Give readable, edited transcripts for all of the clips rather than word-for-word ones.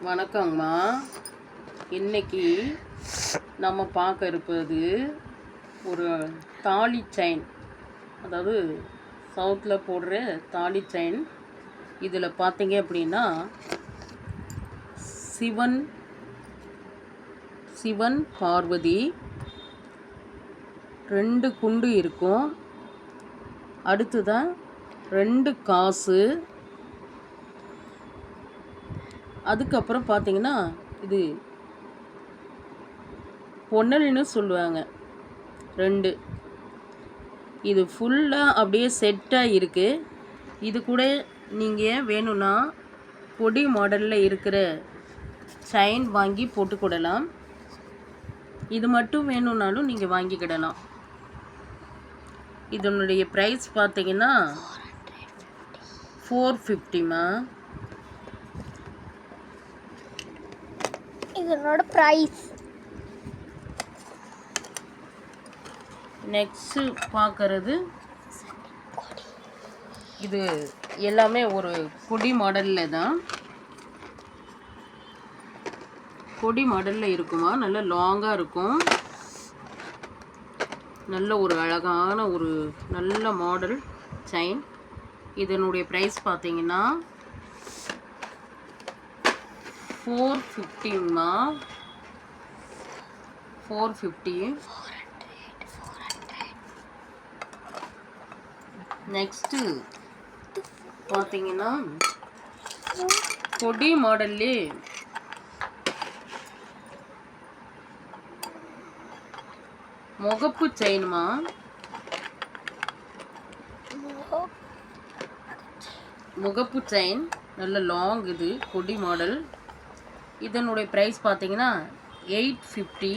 வணக்கங்கம்மா. இன்னைக்கு நம்ம பார்க்க இருப்பது ஒரு தாலி செயின், அதாவது சவுத்தில் போடுற தாலி செயின். இதில் பார்த்தீங்க அப்படின்னா சிவன் பார்வதி 2 குண்டு இருக்கும். அடுத்துதான் 2 காசு. அதுக்கப்புறம் பார்த்தீங்கன்னா இது பொன்னல்னு சொல்லுவாங்க 2. இது ஃபுல்லாக அப்படியே செட்டாக இருக்குது. இது கூட நீங்கள் வேணும்னா பொடி மாடலில் இருக்கிற செயின் வாங்கி போட்டுக்கிடலாம். இது மட்டும் வேணும்னாலும் நீங்கள் வாங்கிக்கிடலாம். இதனுடைய ப்ரைஸ் பார்த்தீங்கன்னா 450மா. இதனோட ப்ரைஸ். நெக்ஸ்ட்டு பார்க்கறது இது எல்லாமே ஒரு கொடி மாடலில் தான். கொடி மாடலில் இருக்குமா, நல்ல லாங்காக இருக்கும். நல்ல ஒரு அழகான ஒரு நல்ல மாடல் செயின். இதனுடைய ப்ரைஸ் பார்த்தீங்கன்னா 450மா. 450. நெக்ஸ்ட்டு பார்த்தீங்கன்னா கொடி மாடல்லே முகப்பு செயினுமா. முகப்பு செயின் நல்ல லாங். இது கொடி மாடல். இதனுடைய ப்ரைஸ் பார்த்தீங்கன்னா 850.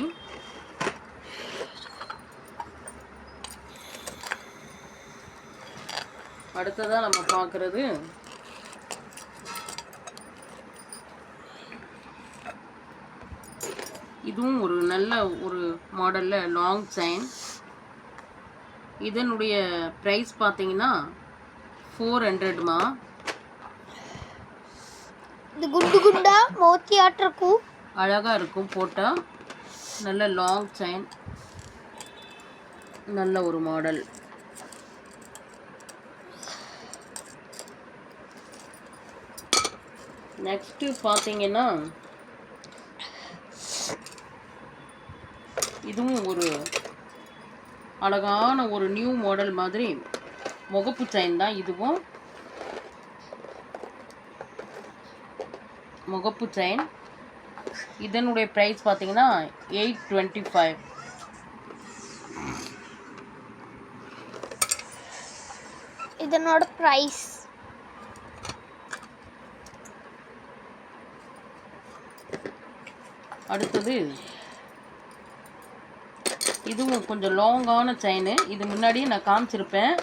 அடுத்ததாக நம்ம பார்க்குறது இதுவும் ஒரு நல்ல ஒரு மாடலில் லாங் செயின். இதனுடைய ப்ரைஸ் பார்த்தீங்கன்னா 400மா. இது குண்டு குண்டா மோத்தி ஆட்டிருக்கும், அழகாக இருக்கும் போட்டால். நல்ல லாங் செயின், நல்ல ஒரு மாடல். நெக்ஸ்ட்டு பார்த்தீங்கன்னா இதுவும் ஒரு அழகான ஒரு நியூ மாடல் மாதிரி முகப்பு செயின் தான். இதுவும் முகப்பு செயின். இதனுடைய ப்ரைஸ் பார்த்தீங்கன்னா 825. இதனோட ப்ரைஸ். அடுத்தது இதுவும் கொஞ்சம் லாங்கான செயின். இது முன்னாடியே நான் காமிச்சிருப்பேன்.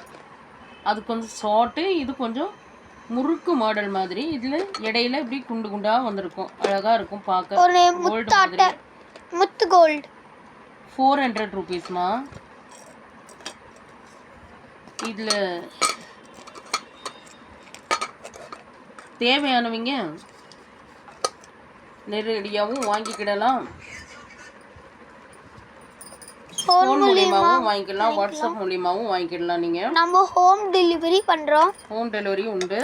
அது கொஞ்சம் ஷார்ட்டு, இது கொஞ்சம் முறுக்கு மாடல் மாதிரி. இதில் இடையில இப்படி குண்டு குண்டாக வந்திருக்கும், அழகாக இருக்கும் பார்க்க. ஒரு முத்து கோல்டு. 400 ருபீஸ்மா. இதில் தேவையானவங்க நேரடியாகவும் வாங்கிக்கிடலாம், ஃபோன் மூலியமாகவும் வாங்கிக்கலாம், வாட்ஸ்அப் மூலியமாகவும் வாங்கிக்கிடலாம். நீங்கள் நம்ம ஹோம் டெலிவரி பண்ணுறோம். ஹோம் டெலிவரி உண்டு.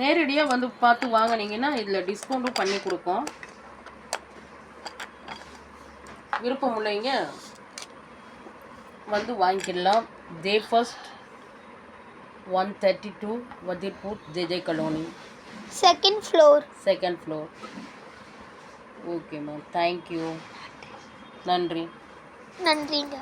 நேரடியாக வந்து பார்த்து வாங்கினீங்கன்னா இதில் டிஸ்கவுண்ட்டும் பண்ணி கொடுப்போம். விருப்பம் உள்ளவங்க வந்து வாங்கிக்கலாம். J first 132 Wazirpur JJ colony, second floor. Okay ma'am, thank you. நன்றி. நன்றிங்க.